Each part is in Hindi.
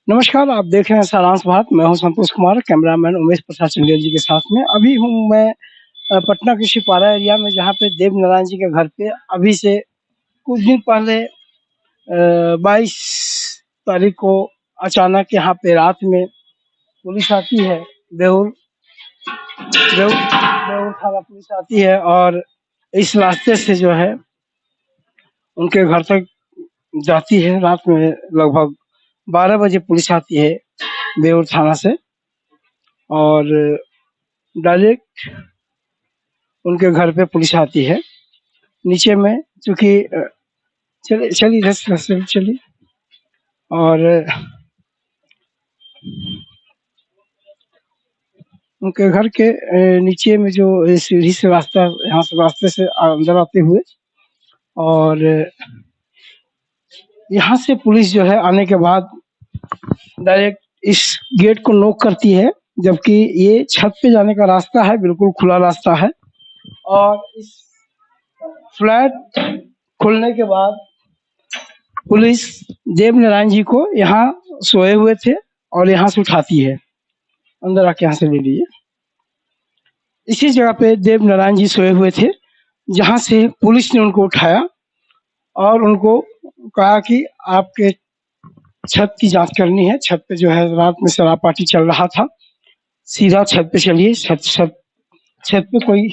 नमस्कार, आप देख रहे हैं सारांश बात। मैं हूँ संतोष कुमार, कैमरामैन उमेश प्रसाद चंदेल जी के साथ में। अभी हूँ मैं पटना के सिपारा एरिया में, जहाँ पे देव नारायण जी के घर पे अभी से कुछ दिन पहले 22 तारीख को अचानक यहाँ पे रात में पुलिस आती है। बेउर बेउर बेउर थाना पुलिस आती है और इस रास्ते से जो है उनके घर तक जाती है। रात में लगभग 12 बजे पुलिस आती है बेउर थाना से और डायरेक्ट उनके घर पे पुलिस आती है। नीचे में चूँकि चलिए चलिए इधर से चलिए और उनके घर के नीचे में जो सीढ़ी से रास्ता, यहाँ से रास्ते से अंदर आते हुए और यहाँ से पुलिस जो है आने के बाद डायरेक्ट इस गेट को नॉक करती है, जबकि ये छत पे जाने का रास्ता है, बिल्कुल खुला रास्ता है। और इस फ्लैट खुलने के बाद पुलिस देव नारायण जी को यहाँ सोए हुए थे और यहाँ से उठाती है, अंदर आके यहाँ से ले लीजिए। इसी जगह पे देव नारायण जी सोए हुए थे, जहाँ से पुलिस ने उनको उठाया और उनको कहा कि आपके छत की जांच करनी है। छत पे जो है रात में शराब पार्टी चल रहा था, सीधा छत पे चलिए। छत पे कोई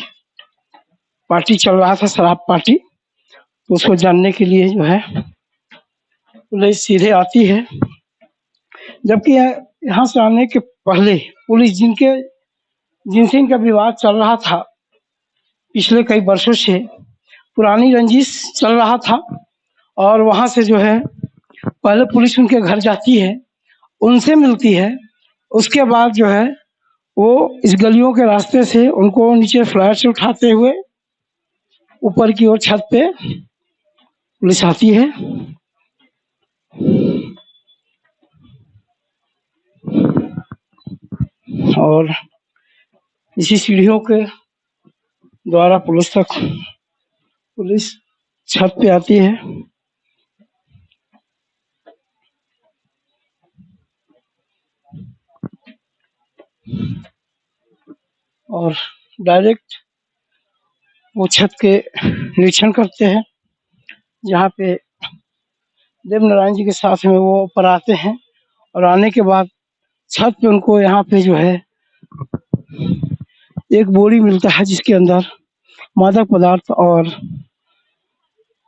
पार्टी चल रहा था, शराब पार्टी। तो उसको जानने के लिए जो है पुलिस सीधे आती है, जबकि यहाँ से आने के पहले पुलिस जिनसे इनका विवाद चल रहा था पिछले कई वर्षों से, पुरानी रंजिश चल रहा था, और वहाँ से जो है पहले पुलिस उनके घर जाती है, उनसे मिलती है। उसके बाद जो है वो इस गलियों के रास्ते से उनको नीचे फ्लैट से उठाते हुए ऊपर की ओर छत पे पुलिस आती है। और इसी सीढ़ियों के द्वारा पुलिस छत पे आती है और डायरेक्ट वो छत के निरीक्षण करते हैं, जहाँ पे देव नारायण जी के साथ में वो ऊपर आते हैं। और आने के बाद छत पे उनको यहाँ पे जो है एक बोरी मिलता है, जिसके अंदर मादक पदार्थ और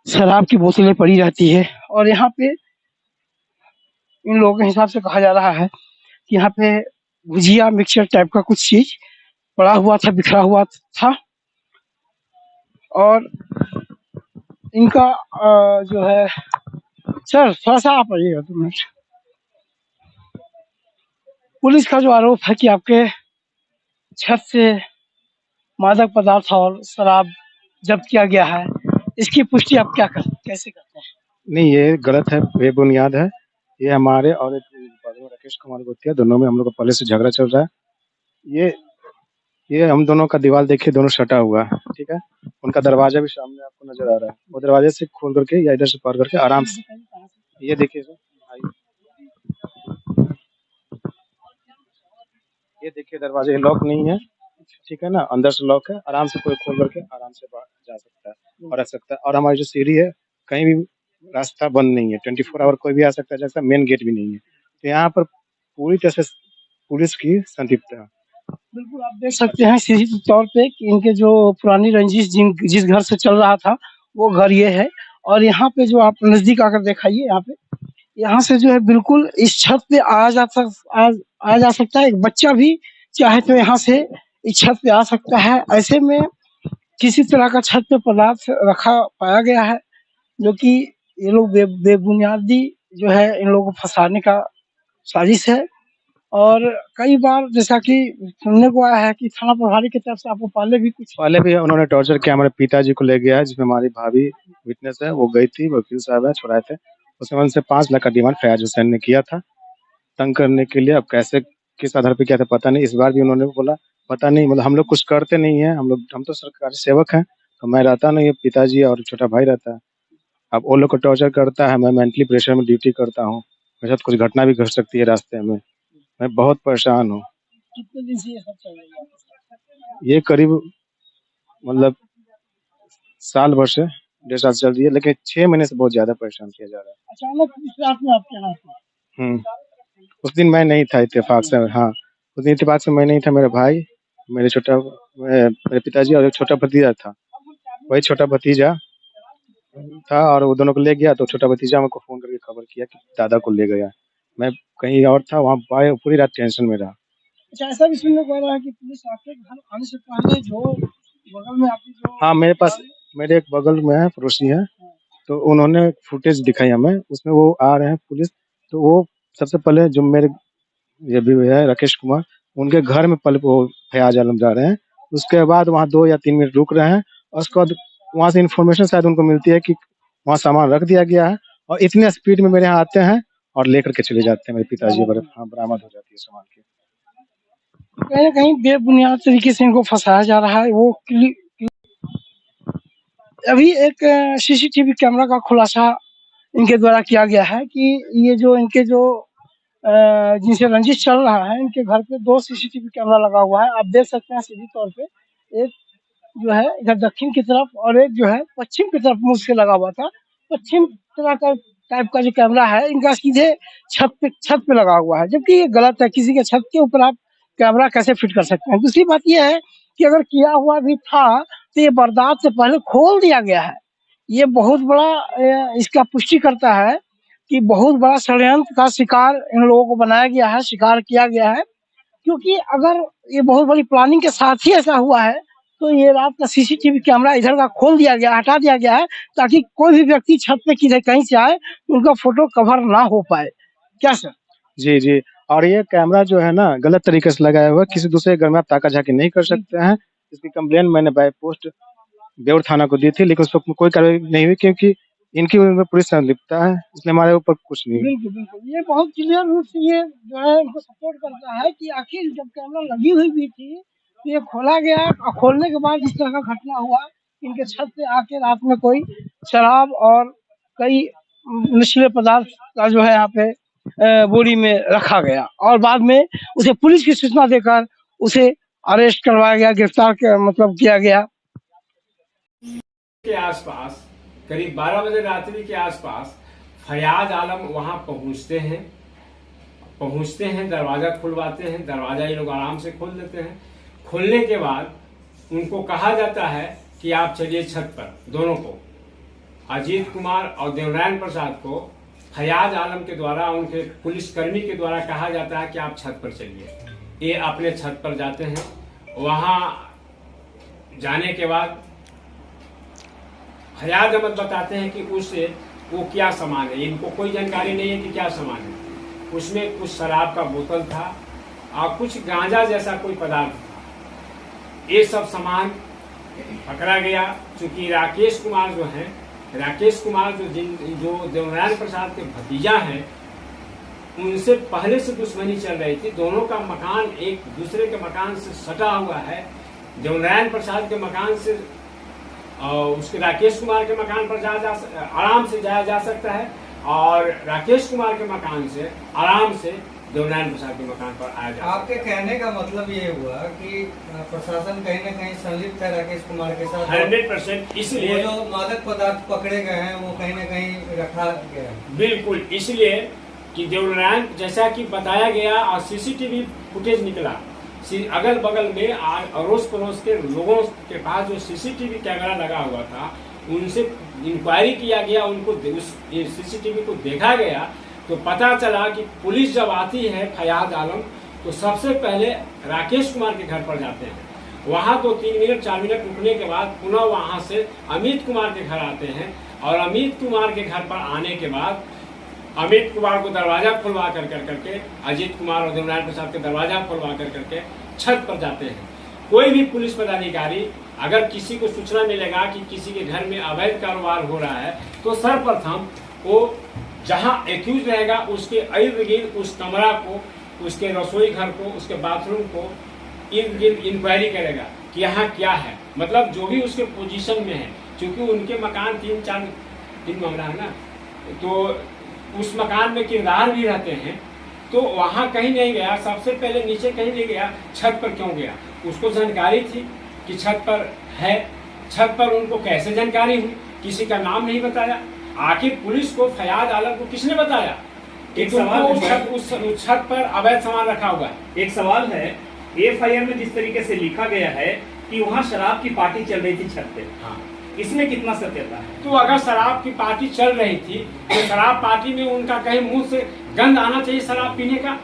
शराब की बोतलें पड़ी रहती है। और यहाँ पे इन लोगों के हिसाब से कहा जा रहा है कि यहाँ पे भुजिया मिक्सचर टाइप का कुछ चीज पड़ा हुआ था, बिखरा हुआ था। और इनका जो है, सर थोड़ा सा आप आइएगा 2 मिनट। पुलिस का जो आरोप है कि आपके छत से मादक पदार्थ और शराब जब्त किया गया है, इसकी पुष्टि आप कैसे करते हैं? नहीं, ये गलत है, बेबुनियाद है। ये हमारे और एक राकेश कुमार गोतिया, दोनों में हम लोग का पहले से झगड़ा चल रहा है। ये हम दोनों का दीवार देखिए, दोनों सटा हुआ है, ठीक है। उनका दरवाजा भी सामने आपको नजर आ रहा है। वो दरवाजे से खोल करके या इधर से पार करके आराम से, ये देखिए सर, ये देखिए दरवाजे लॉक नहीं है, ठीक है ना, अंदर से लॉक है। आराम से कोई खोल करके आराम से बाहर जा सकता है और रह सकता है। और हमारी जो सीढ़ी है, कहीं भी रास्ता बंद नहीं है, 24 आवर कोई भी आ सकता है, जैसा मेन गेट भी नहीं है। तो यहाँ पर पूरी तरह से पुलिस की संदिग्धता है। बिल्कुल, आप देख सकते हैं सीधे तौर पे कि इनके जो पुरानी रंजिश जिस घर से चल रहा था, वो घर ये है। और यहाँ पे जो आप नजदीक आकर दिखाइए, यहाँ से जो है बिल्कुल इस छत पे आ जा सकता है। एक बच्चा भी चाहे तो यहाँ से इस छत पे आ सकता है। ऐसे में किसी तरह का छत पे पदार्थ रखा पाया गया है, जो कि ये लोग बेबुनियादी जो है इन लोगों को फंसाने का साजिश है। और कई बार जैसा कि सुनने को आया है कि थाना प्रभारी की तरफ से आपको पहले भी उन्होंने टॉर्चर किया। हमारे पिताजी को ले गया है, जिसमें हमारी भाभी विटनेस है, वो गई थी, वकील साहब है, छुड़ाए थे। उसमें उनसे 5 लाख का डिमांड फयाज हुसैन ने किया था, तंग करने के लिए। अब कैसे, किस आधार पे किया था पता नहीं। इस बार भी उन्होंने बोला पता नहीं, मतलब हम लोग कुछ करते नहीं है, हम तो सरकारी सेवक हैं, तो मैं रहता नहीं है, पिताजी और छोटा भाई रहता है। अब वो लोग को टॉर्चर करता है, मैं मेंटली प्रेशर में ड्यूटी करता हूँ, मेरे साथ कुछ घटना भी घट सकती है रास्ते में। मैं बहुत परेशान हूँ। कितने दिन से ये सब चल रही है आपके साथ? ये करीब मतलब साल भर से 1.5 साल से चल रही है, लेकिन 6 महीने से बहुत ज़्यादा परेशान किया जा रहा है। अचानक इस रात में आपके यहाँ पे? हुँ। उस दिन मैं नहीं था इत्तेफ़ाक से, हाँ, उस दिन इत्तेफ़ाक से मैं नहीं था, मेरा भाई, मेरे पिताजी और एक छोटा भतीजा था। वही छोटा भतीजा था और वो दोनों को ले गया, तो छोटा भतीजा मेरे को फ़ोन करके खबर किया कि दादा को ले गया। मैं कहीं और था, वहाँ पूरी रात टेंशन में रहा। अच्छा, ऐसा भी सुनने को आ रहा है कि पुलिस आपके घर आने से पहले जो बगल में आपकी जो हाँ, मेरे एक बगल में है, पड़ोसी हैं, हाँ, तो उन्होंने फुटेज दिखाई हमें, उसमें वो आ रहे हैं पुलिस, तो वो सबसे पहले जो मेरे ये भी है राकेश कुमार, उनके घर में पहले वो फैयाज आलम जा रहे हैं। उसके बाद वहाँ 2 या 3 मिनट रुक रहे हैं और उसके बाद वहाँ से इन्फॉर्मेशन शायद उनको मिलती है कि वहाँ सामान रख दिया गया है और इतने स्पीड में मेरे यहाँ आते हैं और लेकर के चले जाते हैं मेरे पिताजी वगैरह। हाँ, बरामद हो जाती है सामान की। कहीं न कहीं बेबुनियाद तरीके से इनको फँसाया जा रहा है। वो अभी एक सीसीटीवी कैमरा का खुलासा इनके द्वारा किया गया है कि ये जो इनके जो जिनसे रंजिश चल रहा है, इनके घर पे 2 सीसीटीवी कैमरा लगा हुआ है। आप देख सकते हैं सीधी तौर पे। एक जो है इधर दक्षिण की तरफ और एक जो है पश्चिम की तरफ मुँह से लगा हुआ था। पश्चिम तरह का टाइप का जो कैमरा है, इनका सीधे छत पे लगा हुआ है, जबकि ये गलत है। किसी के छत के ऊपर आप कैमरा कैसे फिट कर सकते हैं? दूसरी बात ये है कि अगर किया हुआ भी था, तो ये वारदात से पहले खोल दिया गया है। ये बहुत बड़ा इसका पुष्टि करता है कि बहुत बड़ा षड्यंत्र का शिकार इन लोगों को बनाया गया है, शिकार किया गया है। क्योंकि अगर ये बहुत बड़ी प्लानिंग के साथ ही ऐसा हुआ है, तो ये रात का सीसीटीवी कैमरा इधर का खोल दिया गया, हटा दिया गया है, ताकि कोई भी व्यक्ति छत पे किधर कहीं से आए, उनका फ़ोटो कवर ना हो पाए। क्या सर? जी, जी। और ये कैमरा जो है ना गलत तरीके से लगाया हुआ है, किसी दूसरे के घर में आप ताका-झाकी नहीं कर सकते हैं। इसकी कंप्लेन मैंने बाय पोस्ट बेउर थाना को दी थी, लेकिन उस पे कोई कार्रवाई नहीं हुई क्योंकि इनकी उनमें पुलिस संलिप्तता है, इसलिए हमारे ऊपर कुछ नहीं हुई। बिल्कुल, बिल्कुल। ये बहुत क्लियर रूप से ये जो है इनको सपोर्ट करता है कि आखिर जब कैमरा लगी हुई भी थी, तो ये खोला गया और खोलने के बाद इस तरह का घटना हुआ। इनके छत पे आके रात में कोई शराब और कई नशीले पदार्थ का जो है यहाँ पे बोरी में रखा गया और बाद में उसे पुलिस की सूचना देकर उसे अरेस्ट करवाया गया, गिरफ्तार मतलब किया गया। के आसपास करीब 12 बजे रात्रि के आसपास फयाज आलम वहां पहुंचते हैं, दरवाजा खुलवाते हैं। दरवाजा ये लोग आराम से खोल देते हैं। खोलने के बाद उनको कहा जाता है कि आप चलिए छत पर। दोनों को, अजीत कुमार और देवनारायण प्रसाद को फयाज आलम के द्वारा, उनके पुलिसकर्मी के द्वारा कहा जाता है कि आप छत पर चलिए। ये अपने छत पर जाते हैं। वहां जाने के बाद फयाज अहमद बताते हैं कि उससे वो क्या सामान है। इनको कोई जानकारी नहीं है कि क्या सामान है। उसमें कुछ शराब का बोतल था और कुछ गांजा जैसा कोई पदार्थ था। ये सब सामान पकड़ा गया। चूंकि राकेश कुमार जो देवनारायण प्रसाद के भतीजा हैं, उनसे पहले से दुश्मनी चल रही थी। दोनों का मकान एक दूसरे के मकान से सटा हुआ है। देवनारायण प्रसाद के मकान से और उसके राकेश कुमार के मकान पर आराम से जाया जा सकता है और राकेश कुमार के मकान से आराम से देवनारायण प्रसाद के मकान पर आया जा। आपके कहने का मतलब ये हुआ कि प्रशासन कहीं न कहीं संलिप्त है राकेश कुमार के साथ? 100%। इसलिए जो मादक पदार्थ पकड़े गए हैं वो कहीं न कहीं रखा गया है। बिल्कुल, इसलिए कि देवनारायण, जैसा कि बताया गया और सीसीटीवी फुटेज निकला, अगल बगल में अड़ोस पड़ोस के लोगों के पास जो सीसीटीवी कैमरा लगा हुआ था, उनसे इंक्वायरी किया गया। उनको उस सीसीटीवी को देखा गया तो पता चला कि पुलिस जब आती है फयाज आलम, तो सबसे पहले राकेश कुमार के घर पर जाते हैं। वहां तो 3 मिनट 4 मिनट रुकने के बाद पुनः वहां से अमित कुमार के घर आते हैं और अमित कुमार के घर पर आने के बाद अमित कुमार को दरवाजा खुलवा करके अजीत कुमार और देवनारायण प्रसाद के दरवाजा खुलवा करके छत पर जाते हैं। कोई भी पुलिस पदाधिकारी अगर किसी को सूचना मिलेगा कि किसी के घर में अवैध कारोबार हो रहा है, तो सर्वप्रथम वो जहां एक्यूज रहेगा उसके इर्द गिर्द उस कमरा को, उसके रसोई घर को, उसके बाथरूम को इर्द गिर्द इंक्वायरी करेगा कि यहाँ क्या है। मतलब जो भी उसके पोजीशन में है, क्योंकि उनके मकान 3 मामला है ना, तो उस मकान में किरदार भी रहते हैं, तो वहां कहीं नहीं गया। सबसे पहले नीचे कहीं नहीं गया, छत पर क्यों गया? उसको जानकारी थी कि छत पर है। छत पर उनको कैसे जानकारी हुई? किसी का नाम नहीं बताया। आखिर पुलिस को, फयाज आलम को किसने बताया कि एक सवाल उस छत पर अवैध सामान रखा हुआ है? एक सवाल है, एफआईआर में जिस तरीके से लिखा गया है कि वहाँ शराब की पार्टी चल रही थी छत पे, हाँ। इसमें कितना सत्यता है? तो अगर शराब की पार्टी चल रही थी तो शराब पार्टी में उनका कहीं मुंह से गंध आना चाहिए शराब पीने का।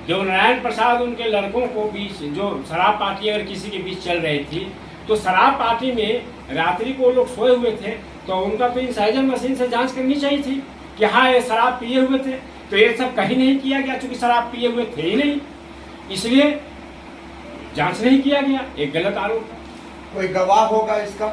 देवनारायण प्रसाद उनके लड़कों को बीच, जो शराब पार्टी अगर किसी के बीच चल रही थी, तो शराब पार्टी में रात्रि को लोग सोए हुए थे, तो उनका तो इंसाइजर मशीन से जांच करनी चाहिए थी कि हाँ ये शराब पिए हुए थे। तो ये सब कहीं नहीं किया गया, चूंकि शराब पिए हुए थे ही नहीं, इसलिए जांच नहीं किया गया। एक गलत आरोप। कोई गवाह होगा इसका?